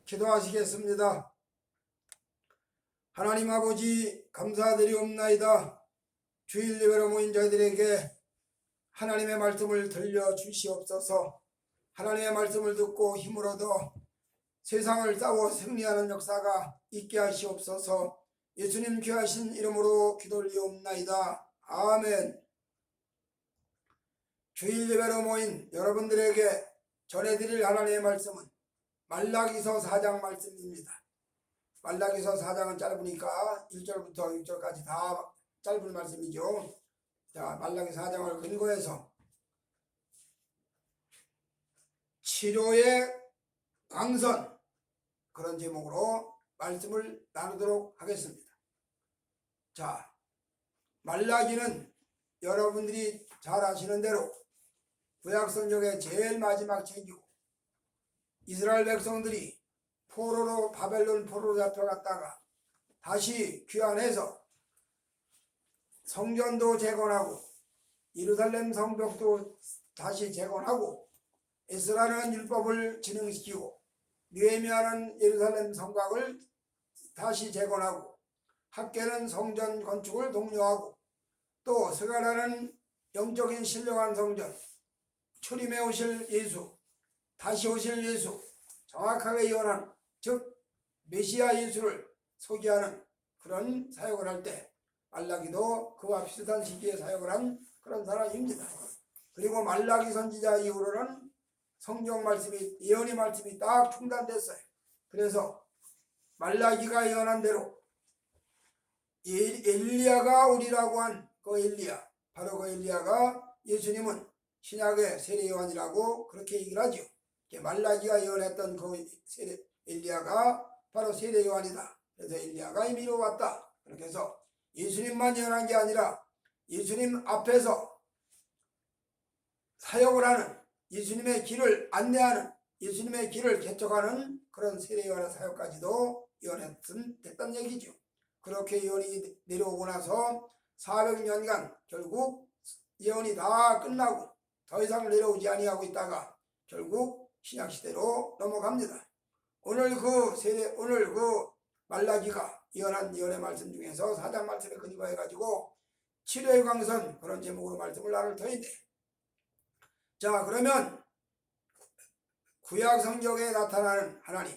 기도하시겠습니다. 하나님 아버지 감사드리옵나이다. 주일 예배로 모인 저희들에게 하나님의 말씀을 들려주시옵소서. 하나님의 말씀을 듣고 힘을 얻어 세상을 싸워 승리하는 역사가 있게 하시옵소서. 예수님 귀하신 이름으로 기도드리옵나이다. 아멘. 주일 예배로 모인 여러분들에게 전해드릴 하나님의 말씀은 말라기서 4장 말씀입니다. 말라기서 4장은 짧으니까 1절부터 6절까지 다 짧은 말씀이죠. 자, 말라기 4장을 근거해서 치료의 강선, 그런 제목으로 말씀을 나누도록 하겠습니다. 자, 말라기는 여러분들이 잘 아시는 대로 구약성경의 제일 마지막 책이고 이스라엘 백성들이 포로로 바벨론 포로로 잡혀갔다가 다시 귀환해서 성전도 재건하고 예루살렘 성벽도 다시 재건하고 에스라는 율법을 진행시키고 느헤미야는 예루살렘 성곽을 다시 재건하고 학개는 성전 건축을 독려하고 또 스가랴는 영적인 신령한 성전, 초림에 오실 예수, 다시 오실 예수, 정확하게 예언한 즉 메시아 예수를 소개하는 그런 사역을 할 때 말라기도 그와 비슷한 시기에 사역을 한 그런 사람입니다. 그리고 말라기 선지자 이후로는 성경 말씀이 예언의 말씀이 딱 중단됐어요. 그래서 말라기가 예언한 대로 엘리야가 오리라고 한 그 엘리야, 바로 그 엘리야가 예수님은 신약의 세례 요한이라고 그렇게 얘기를 하죠. 말라기가 예언했던 그 엘리야가 바로 세례 요한이다. 그래서 엘리야가 이미로 왔다. 그렇게 해서 예수님만 예언한 게 아니라 예수님 앞에서 사역을 하는, 예수님의 길을 안내하는, 예수님의 길을 개척하는 그런 세례 요한의 사역까지도 예언했던 얘기죠. 그렇게 예언이 내려오고 나서 400년간 결국 예언이 다 끝나고 더 이상 내려오지 아니하고 있다가 결국 신약시대로 넘어갑니다. 오늘 그 말라기가 예언한 예언의 말씀 중에서 4장 말씀에 근거해 가지고 치료의 광선, 그런 제목으로 말씀을 나눌 터인데, 자, 그러면 구약 성경에 나타나는 하나님,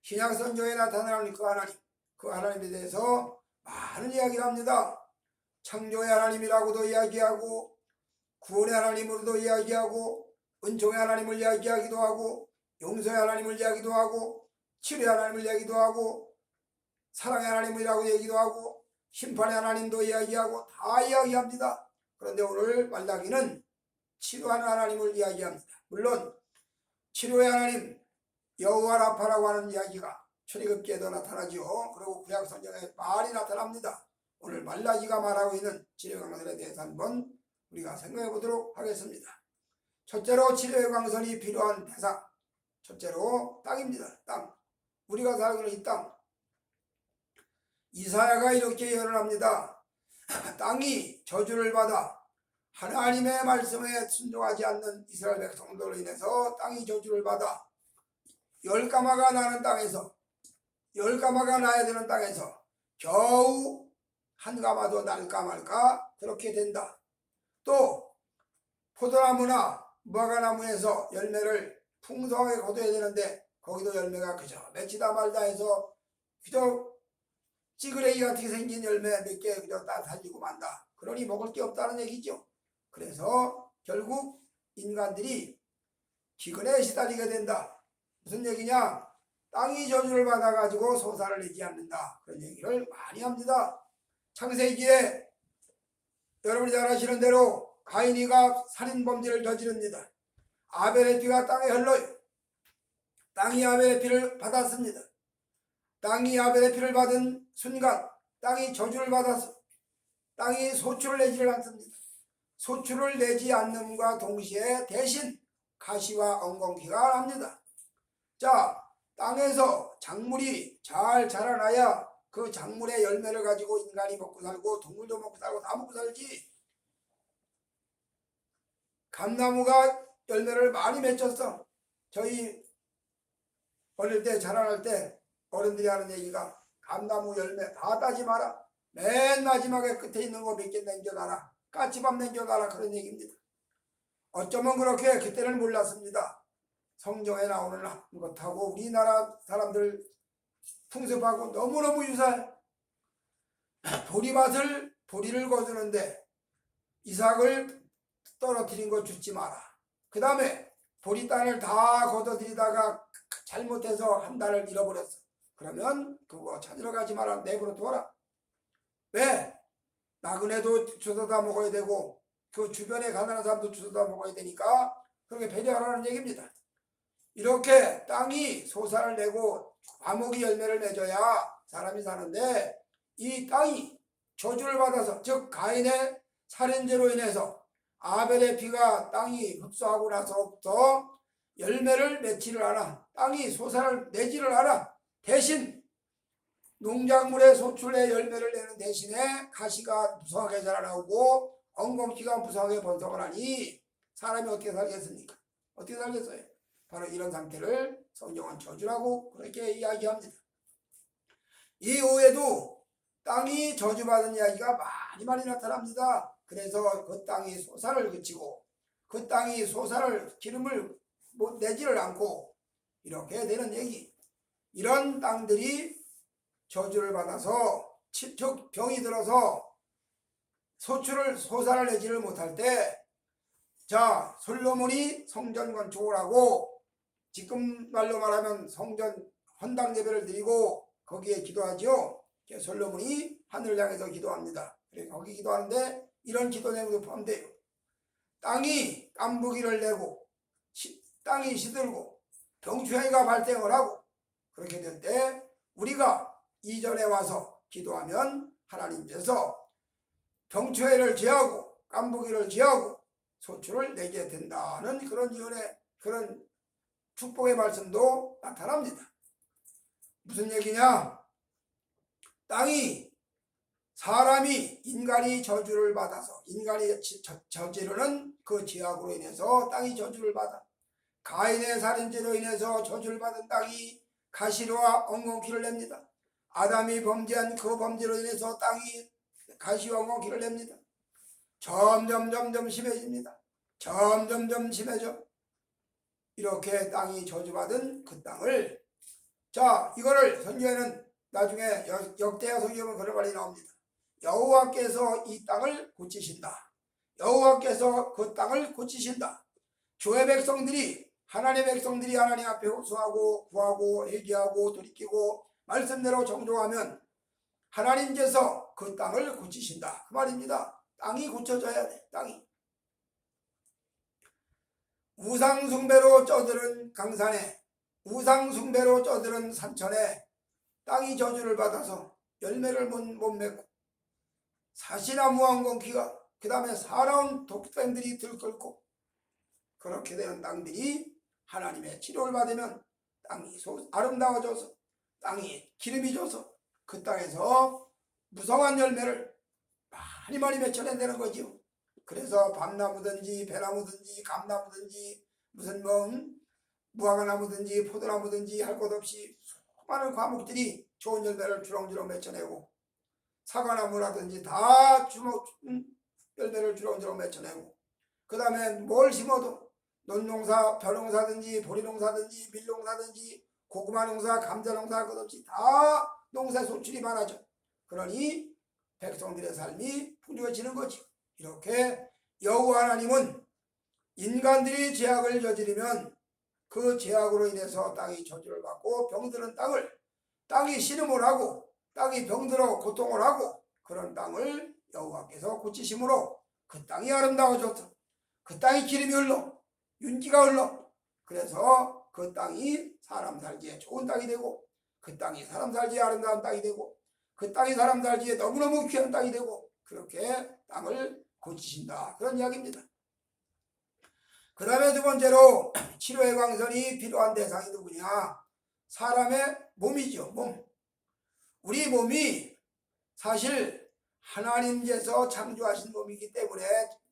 신약 성경에 나타나는 그 하나님에 대해서 많은 이야기를 합니다. 창조의 하나님이라고도 이야기하고 구원의 하나님으로도 이야기하고 은총의 하나님을 이야기하기도 하고 용서의 하나님을 이야기도 하고 치료의 하나님을 이야기도 하고 사랑의 하나님이라고 얘기도 하고 심판의 하나님도 이야기하고 다 이야기합니다. 그런데 오늘 말라기는 치료하는 하나님을 이야기합니다. 물론 치료의 하나님 여호와 라파라고 하는 이야기가 출애굽기에도 나타나죠. 그리고 구약 성경에 많이 나타납니다. 오늘 말라기가 말하고 있는 치료의 강선에 대해서 한번 우리가 생각해 보도록 하겠습니다. 첫째로 치료의 강선이 필요한 대상, 첫째로 땅입니다. 땅, 우리가 살고 있는 이 땅. 이사야가 이렇게 예언을 합니다. 땅이 저주를 받아 하나님의 말씀에 순종하지 않는 이스라엘 백성들로 인해서 땅이 저주를 받아 열가마가 나는 땅에서, 열가마가 나야 되는 땅에서 겨우 한 가마도 날까 말까 그렇게 된다. 또 포도나무나 무화과나무에서 열매를 풍성하게 거둬야 되는데 거기도 열매가 그저 맺히다 말다 해서 그저 찌그레기 같게 생긴 열매 몇 개 그저 다 살리고 만다. 그러니 먹을 게 없다는 얘기죠. 그래서 결국 인간들이 기근에 시달리게 된다. 무슨 얘기냐? 땅이 저주를 받아가지고 소사를 내지 않는다. 그런 얘기를 많이 합니다. 창세기에 여러분이 잘 아시는 대로 가인이가 살인범죄를 저지릅니다. 아벨의 피가 땅에 흘러요. 땅이 아벨의 피를 받았습니다. 땅이 아벨의 피를 받은 순간 땅이 저주를 받아서 땅이 소출을 내지를 않습니다. 소출을 내지 않는과 동시에 대신 가시와 엉겅퀴가 납니다. 자, 땅에서 작물이 잘 자라나야 그 작물의 열매를 가지고 인간이 먹고 살고 동물도 먹고 살고 다 먹고 살지. 감나무가 열매를 많이 맺혔어. 저희 어릴 때 자라날 때 어른들이 하는 얘기가 감나무 열매 다 따지 마라. 맨 마지막에 끝에 있는 거 몇 개 남겨놔라. 까치밥 남겨놔라. 그런 얘기입니다. 어쩌면 그렇게 그때는 몰랐습니다. 성경에 나오는 것하고 우리나라 사람들 풍습하고 너무너무 유사해. 보리를 거두는데 이삭을 떨어뜨린 거 주지 마라. 그 다음에 보리단을 다 걷어들이다가 잘못해서 한 달을 잃어버렸어. 그러면 그거 찾으러 가지 마라. 내버려 둬라. 왜? 나그네도 주워 다 먹어야 되고 그 주변에 가난한 사람도 주워 다 먹어야 되니까 그렇게 배려하라는 얘기입니다. 이렇게 땅이 소산을 내고 과목이 열매를 맺어야 사람이 사는데 이 땅이 저주를 받아서 즉 가인의 살인죄로 인해서 아벨의 피가 땅이 흡수하고 나서부터 열매를 맺지를 않아. 땅이 소산을 내지를 않아. 대신 농작물의 소출의 열매를 내는 대신에 가시가 무성하게 자라나오고 엉겅퀴가 무성하게 번성을 하니 사람이 어떻게 살겠습니까? 어떻게 살겠어요? 바로 이런 상태를 성경은 저주라고 그렇게 이야기합니다. 이후에도 땅이 저주받은 이야기가 많이 나타납니다. 그래서 그 땅이 소산을 그치고 그 땅이 소산을 기름을 내지를 않고 이렇게 되는 얘기. 이런 땅들이 저주를 받아서 즉 병이 들어서 소산을 내지를 못할 때 자 솔로몬이 성전 건축을 하고 지금 말로 말하면 성전 헌당 예배를 드리고 거기에 기도하죠. 솔로몬이 하늘을 향해서 기도합니다. 그래서 거기 기도하는데 이런 기도 내용도 포함돼요. 땅이 깐부기를 내고 땅이 시들고 병추해가 발생을 하고 그렇게 될 때 우리가 이전에 와서 기도하면 하나님께서 병추해를 제하고 깐부기를 제하고 소출을 내게 된다는 그런 그런 축복의 말씀도 나타납니다. 무슨 얘기냐? 인간이 저주를 받아서 인간이 저지르는 그 죄악으로 인해서 땅이 저주를 받아 가인의 살인죄로 인해서 저주를 받은 땅이 가시와 엉겅퀴를 냅니다. 아담이 범죄한 그 범죄로 인해서 땅이 가시와 엉겅퀴를 냅니다. 점점 심해집니다. 점점 심해져. 이렇게 땅이 저주받은 그 땅을 자 이거를 성경에는 나중에 역대하 성경은 그런 말이 나옵니다. 여호와께서 이 땅을 고치신다. 여호와께서 그 땅을 고치신다. 주의 백성들이 하나님의 백성들이 하나님 앞에 호소하고 구하고 회개하고 돌이키고 말씀대로 정종하면 하나님께서 그 땅을 고치신다. 그 말입니다. 땅이 고쳐져야 돼. 땅이. 우상숭배로 쪄들은 강산에 우상숭배로 쪄들은 산천에 땅이 저주를 받아서 열매를 못 맺고 사시나무 엉겅퀴가 그 다음에 사나운 독뱀들이 들끓고 그렇게 되는 땅들이 하나님의 치료를 받으면 땅이 아름다워져서 땅이 기름이 져서 그 땅에서 무성한 열매를 많이 맺혀낸다는 거지요. 그래서 밤나무든지 배나무든지 감나무든지 무슨 무화과나무든지 포도나무든지 할 것 없이 수많은 과목들이 좋은 열매를 주렁주렁 맺혀내고 사과나무라든지 다 열매를 주렁주렁 맺혀내고 그 다음에 뭘 심어도 논농사, 벼농사든지 보리농사든지 밀농사든지 고구마농사, 감자농사 할 것 없이 다 농사 소출이 많아져. 그러니 백성들의 삶이 풍족해지는 거지. 이렇게 여호와 하나님은 인간들이 죄악을 저지르면 그 죄악으로 인해서 땅이 저주를 받고 병드는 땅이 신음을 하고 땅이 병들어 고통을 하고 그런 땅을 여호와께서 고치심으로 그 땅이 아름다워졌어. 그 땅이 기름이 흘러 윤기가 흘러 그래서 그 땅이 사람 살기에 좋은 땅이 되고 그 땅이 사람 살기에 아름다운 땅이 되고 그 땅이 사람 살기에 너무너무 귀한 땅이 되고 그렇게 땅을 고치신다. 그런 이야기입니다. 그 다음에 두 번째로 치료의 광선이 필요한 대상이 누구냐? 사람의 몸이죠. 몸. 우리 몸이 사실 하나님께서 창조하신 몸이기 때문에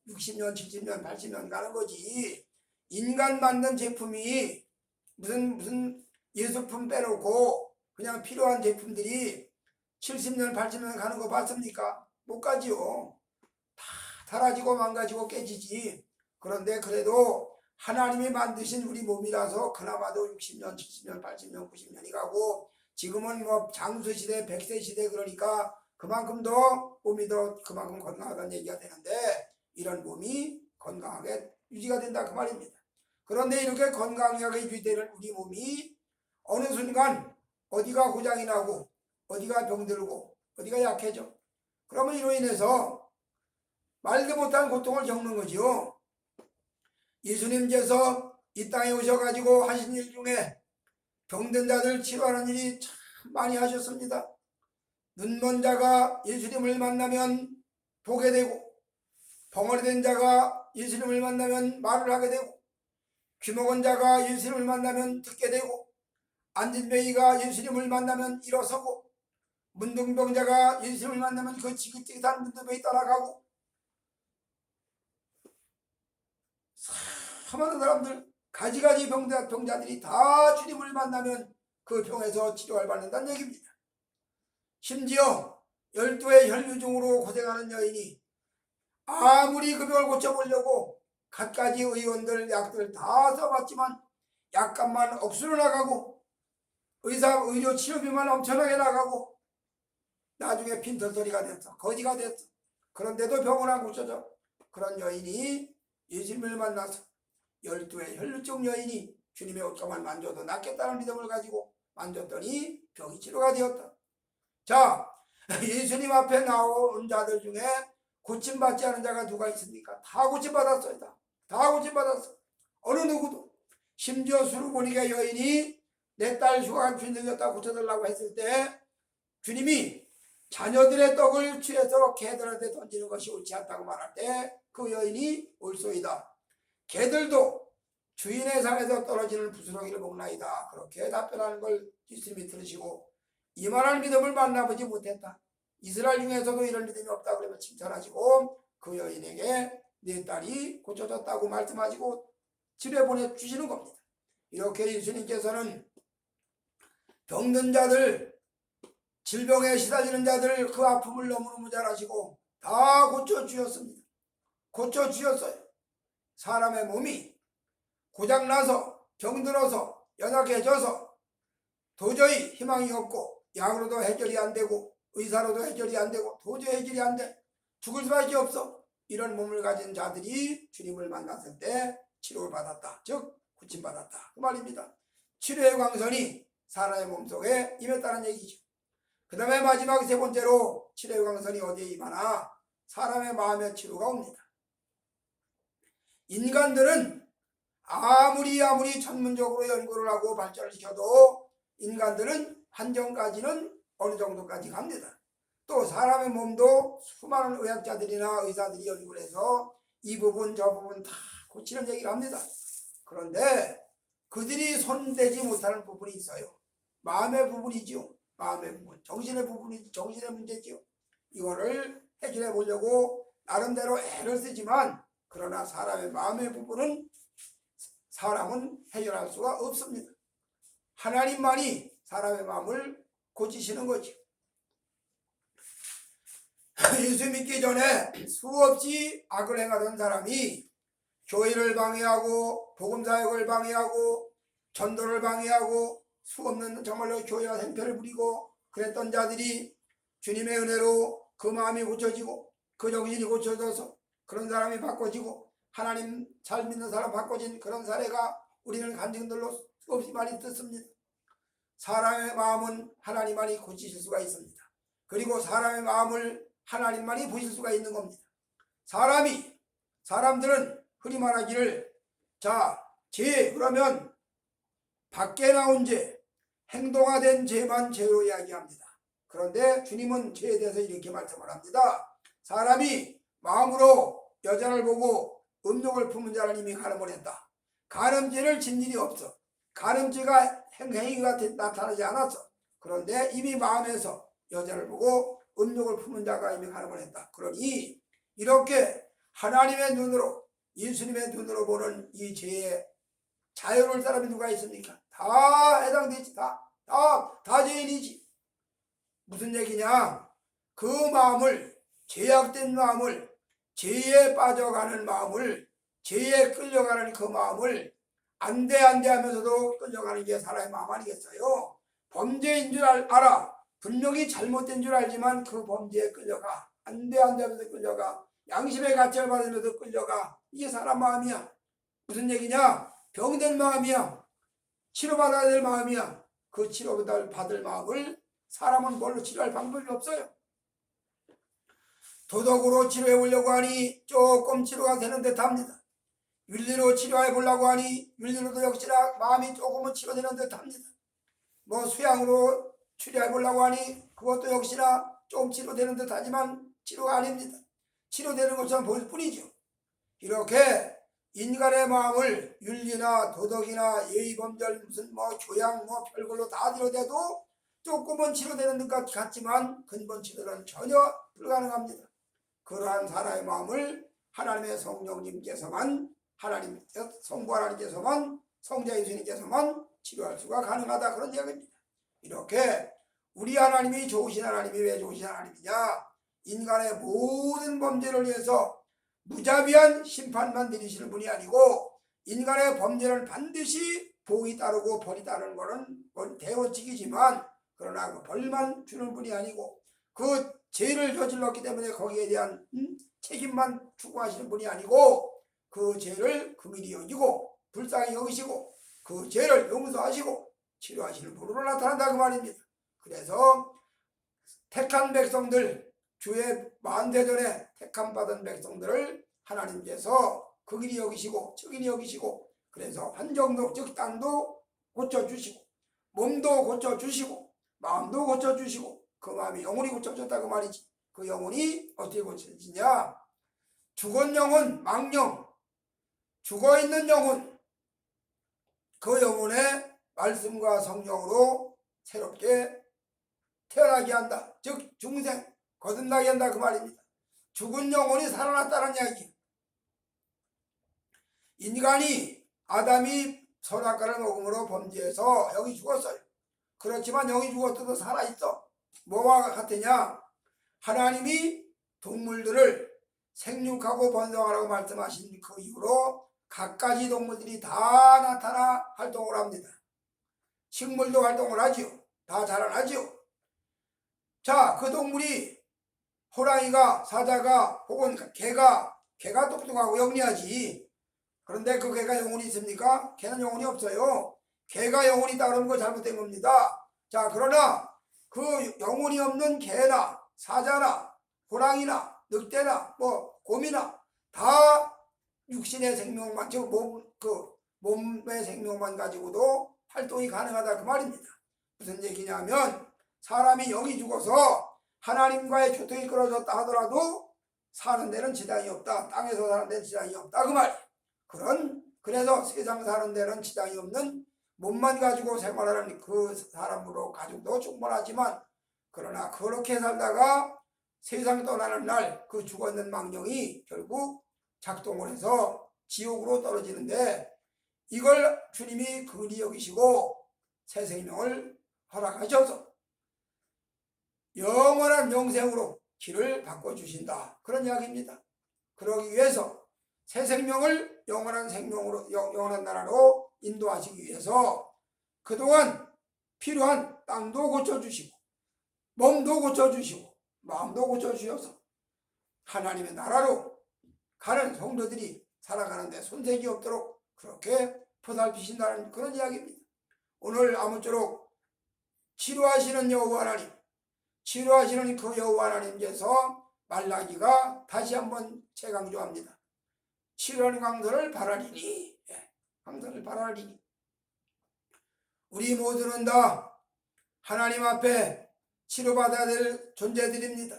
60년, 70년, 80년 가는 거지. 인간 만든 제품이 무슨 예술품 빼놓고 그냥 필요한 제품들이 70년 80년 가는 거 봤습니까? 못 가지요. 다 사라지고 망가지고 깨지지. 그런데 그래도 하나님이 만드신 우리 몸이라서 그나마도 60년 70년 80년 90년이 가고, 지금은 뭐 장수시대 100세 시대, 그러니까 그만큼 더 몸이 더 그만큼 건강하다는 얘기가 되는데, 이런 몸이 건강하게 유지가 된다 그 말입니다. 그런데 이렇게 건강하게 유지되는 우리 몸이 어느 순간 어디가 고장이 나고 어디가 병들고 어디가 약해져. 그러면 이로 인해서 말도 못한 고통을 겪는 거지요. 예수님께서 이 땅에 오셔가지고 하신 일 중에 병든 자들 치료하는 일이 참 많이 하셨습니다. 눈먼 자가 예수님을 만나면 보게 되고, 벙어리 된 자가 예수님을 만나면 말을 하게 되고, 귀 먹은 자가 예수님을 만나면 듣게 되고, 앉은 병이가 예수님을 만나면 일어서고, 문둥병자가 예수님을 만나면 그 지긋지긋한 문둥병이 따라가고, 수많은 사람들, 가지가지 병자들이 다 주님을 만나면 그 병에서 치료를 받는다는 얘기입니다. 심지어 12의 혈류증으로 고생하는 여인이 아무리 그 병을 고쳐보려고 갖가지 의원들 약들 다 써봤지만 약값만 억수로 나가고 의료 치료비만 엄청나게 나가고 나중에 빈털터리가 됐어. 거지가 됐어. 그런데도 병을 안 고쳐져. 그런 여인이 예수님을 만나서 12의 혈류증 여인이 주님의 옷가만 만져도 낫겠다는 믿음을 가지고 만졌더니 병이 치료가 되었다. 자, 예수님 앞에 나온 자들 중에 고침받지 않은 자가 누가 있습니까? 다 고침받았어요. 다 고침받았어. 어느 누구도. 심지어 수르보니가 여인이 내 딸 흉한 균 생겼다 고쳐달라고 했을 때 주님이 자녀들의 떡을 취해서 개들한테 던지는 것이 옳지 않다고 말할 때 그 여인이 옳소이다. 개들도 주인의 상에서 떨어지는 부스러기를 먹나이다. 그렇게 답변하는 걸 예수님이 들으시고 이만한 믿음을 만나보지 못했다. 이스라엘 중에서도 이런 믿음이 없다 그러면 칭찬하시고 그 여인에게 내 딸이 고쳐졌다고 말씀하시고 집에 보내주시는 겁니다. 이렇게 예수님께서는 병든 자들, 질병에 시달리는 자들 그 아픔을 너무너무 잘 아시고 다 고쳐주셨습니다. 고쳐주셨어요. 사람의 몸이 고장나서 병들어서 연약해져서 도저히 희망이 없고 약으로도 해결이 안 되고 의사로도 해결이 안 되고 도저히 해결이 안 돼. 죽을 수밖에 없어. 이런 몸을 가진 자들이 주님을 만났을 때 치료를 받았다. 즉 고침받았다. 그 말입니다. 치료의 광선이 사람의 몸속에 임했다는 얘기죠. 그 다음에 마지막 세 번째로 치료의 광선이 어디에 임하나? 사람의 마음의 치료가 옵니다. 인간들은 아무리 전문적으로 연구를 하고 발전을 시켜도 인간들은 한정까지는 어느 정도까지 갑니다. 또 사람의 몸도 수많은 의학자들이나 의사들이 연구를 해서 이 부분 저 부분 다 고치는 얘기를 합니다. 그런데 그들이 손대지 못하는 부분이 있어요. 마음의 부분이지요. 마음의 부분, 정신의 부분이 정신의 문제지요. 이거를 해결해 보려고 나름대로 애를 쓰지만 그러나 사람의 마음의 부분은 사람은 해결할 수가 없습니다. 하나님만이 사람의 마음을 고치시는 거죠. 예수 믿기 전에 수없이 악을 행하던 사람이 교회를 방해하고 복음사역을 방해하고 전도를 방해하고 수없는 정말로 교회와 행패를 부리고 그랬던 자들이 주님의 은혜로 그 마음이 고쳐지고 그 정신이 고쳐져서 그런 사람이 바꿔지고 하나님 잘 믿는 사람 바꿔진 그런 사례가 우리는 간증들로 수없이 많이 듣습니다. 사람의 마음은 하나님만이 고치실 수가 있습니다. 그리고 사람의 마음을 하나님만이 보실 수가 있는 겁니다. 사람들은 흔히 말하기를 죄 그러면 밖에 나온 죄, 행동화된 죄만 죄로 이야기합니다. 그런데 주님은 죄에 대해서 이렇게 말씀을 합니다. 사람이 마음으로 여자를 보고 음욕을 품은 자는 이미 간음을 했다. 간음죄를 진 일이 없어. 간음죄가 행위가 나타나지 않았어. 그런데 이미 마음에서 여자를 보고 음욕을 품은 자가 이미 간음을 했다. 그러니 이렇게 하나님의 눈으로 예수님의 눈으로 보는 이 죄에 자유로울 사람이 누가 있습니까? 다 해당되지. 다 죄인이지. 무슨 얘기냐? 그 마음을, 죄악된 마음을, 죄에 빠져가는 마음을, 죄에 끌려가는 그 마음을 안 돼 하면서도 끌려가는 게 사람의 마음 아니겠어요? 범죄인 줄 알아. 분명히 잘못된 줄 알지만 그 범죄에 끌려가. 안 돼 하면서 끌려가. 양심의 가책을 받으면서 끌려가. 이게 사람 마음이야. 무슨 얘기냐? 병든 마음이야. 치료받아야 될 마음이야. 그 치료받을 마음을 사람은 뭘로 치료할 방법이 없어요. 도덕으로 치료해 보려고 하니 조금 치료가 되는 듯 합니다. 윤리로 치료해 보려고 하니 윤리로도 역시나 마음이 조금은 치료되는 듯 합니다. 뭐 수양으로 치료해 보려고 하니 그것도 역시나 조금 치료되는 듯 하지만 치료가 아닙니다. 치료되는 것처럼 보일 뿐이죠. 이렇게 인간의 마음을 윤리나 도덕이나 예의범절 무슨 뭐 교양 뭐 별걸로 다 들여대도 조금은 치료되는 것 같지만 근본 치료는 전혀 불가능합니다. 그러한 사람의 마음을 하나님의 성령님께서만 성부 하나님께서만 성자 예수님께서만 치료할 수가 가능하다 그런 이야기입니다. 이렇게 우리 하나님이 좋으신 하나님이 왜 좋으신 하나님이냐? 인간의 모든 범죄를 위해서 무자비한 심판만 내리시는 분이 아니고 인간의 범죄는 반드시 복이 따르고 벌이 따르는 것은 대원칙이지만 그러나 그 벌만 주는 분이 아니고 그 죄를 저질렀기 때문에 거기에 대한 책임만 추구하시는 분이 아니고 그 죄를 긍휼히 여기고 불쌍히 여기시고 그 죄를 용서하시고 치료하시는 분으로 나타난다 그 말입니다. 그래서 택한 백성들 주의 만대전에 택함받은 백성들을 하나님께서 긍휼히 여기시고 측은히 여기시고 그래서 환경도 즉 땅도 고쳐주시고 몸도 고쳐주시고 마음도 고쳐주시고 그 마음이 영혼이 고쳐졌다 그 말이지. 그 영혼이 어떻게 고쳐지냐? 죽은 영혼, 망령, 죽어있는 영혼, 그 영혼의 말씀과 성령으로 새롭게 태어나게 한다. 즉 중생, 거듭나게 한다 그 말입니다. 죽은 영혼이 살아났다는 이야기. 인간이 아담이 선악과를 먹음으로 범죄해서 영이 죽었어요. 그렇지만 영이 죽었어도 살아있어. 뭐와 같으냐? 하나님이 동물들을 생육하고 번성하라고 말씀하신 그 이후로 갖가지 동물들이 다 나타나 활동을 합니다. 식물도 활동을 하지요. 다 자라나지요. 자, 그 동물이 호랑이가, 사자가 혹은 개가 똑똑하고 영리하지. 그런데 그 개가 영혼이 있습니까? 개는 영혼이 없어요. 개가 영혼이 있다 그러면 그거 잘못된 겁니다. 자, 그러나 그 영혼이 없는 개나 사자나 호랑이나 늑대나 뭐 곰이나 다 육신의 생명만 즉 몸의 생명만 가지고도 활동이 가능하다 그 말입니다. 무슨 얘기냐면 사람이 영이 죽어서 하나님과의 교통이 끊어졌다 하더라도 사는 데는 지장이 없다. 땅에서 사는 데는 지장이 없다 그 말이에요. 그래서 세상 사는 데는 지장이 없는 몸만 가지고 생활하는 그 사람으로 가족도 충분하지만 그러나 그렇게 살다가 세상 떠나는 날 그 죽어있는 망령이 결국 작동을 해서 지옥으로 떨어지는데 이걸 주님이 긍휼히 여기시고 새 생명을 허락하셔서 영원한 영생으로 길을 바꿔주신다 그런 이야기입니다. 그러기 위해서 새 생명을 영원한 생명으로 영원한 나라로 인도하시기 위해서 그동안 필요한 땅도 고쳐주시고 몸도 고쳐주시고 마음도 고쳐주셔서 하나님의 나라로 가는 성도들이 살아가는데 손색이 없도록 그렇게 보살피신다는 그런 이야기입니다. 오늘 아무쪼록 치료하시는 여호와 하나님, 치료하시는 그 여호와 하나님께서 말라기가 다시 한번 재강조합니다. 치료하는 강도를 바라리니, 강도를 바라리니. 우리 모두는 다 하나님 앞에 치료받아야 될 존재들입니다.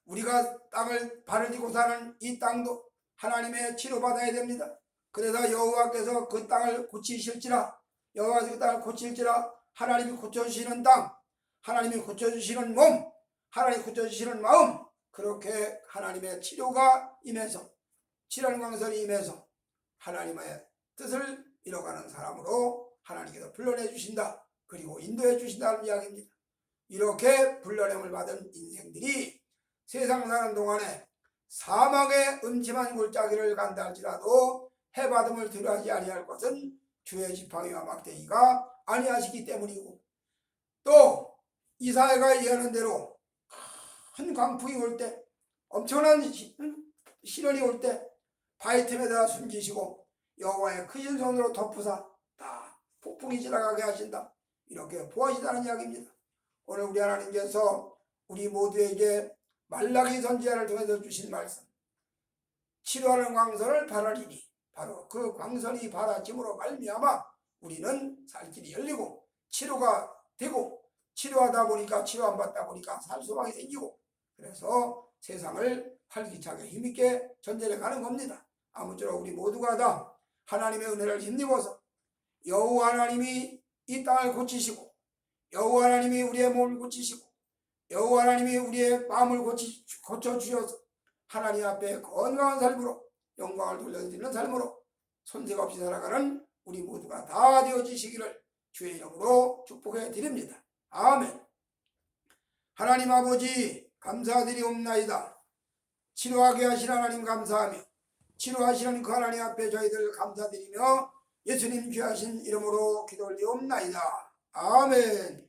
우리가 땅을 발을 딛고 사는 이 땅도 하나님의 치료받아야 됩니다. 그래서 여호와께서 그 땅을 고치실지라, 여호와께서 그 땅을 고칠지라, 하나님이 고쳐주시는 땅, 하나님이 고쳐주시는 몸, 하나님이 고쳐주시는 마음, 그렇게 하나님의 치료가 임해서 치료하는 광선이 임해서 하나님의 뜻을 이뤄가는 사람으로 하나님께서 불러내 주신다. 그리고 인도해 주신다는 이야기입니다. 이렇게 불러냄을 받은 인생들이 세상 사는 동안에 사망의 음침한 골짜기를 간다 할지라도 해받음을 두려워하지 아니할 것은 주의 지팡이와 막대기가 아니하시기 때문이고, 또 이사야가 예언한 대로 큰 광풍이 올 때, 엄청난 시련이 올 때 바위 틈에다 숨기시고 여호와의 크신 손으로 덮으사 다 폭풍이 지나가게 하신다. 이렇게 보하시다는 이야기입니다. 오늘 우리 하나님께서 우리 모두에게 말라기 선지자를 통해서 주신 말씀, 치료하는 광선을 바라리니, 바로 그 광선이 바라짐으로 말미암아 우리는 살 길이 열리고 치료가 되고, 치료하다 보니까, 치료 안 받다 보니까 살 소망이 생기고, 그래서 세상을 활기차게 힘있게 전진해 가는 겁니다. 아무쪼록 우리 모두가 다 하나님의 은혜를 힘입어서 여호와 하나님이 이 땅을 고치시고, 여호와 하나님이 우리의 몸을 고치시고, 여호와 하나님이 우리의 마음을 고쳐주셔서 하나님 앞에 건강한 삶으로, 영광을 돌려드리는 삶으로 손색 없이 살아가는 우리 모두가 다 되어지시기를 주의 이름으로 축복해 드립니다. 아멘. 하나님 아버지 감사드리옵나이다. 치료하게 하신 하나님 감사하며, 치료하시는 그 하나님 앞에 저희들 감사드리며 예수님 귀하신 이름으로 기도 올리옵나이다. 아멘.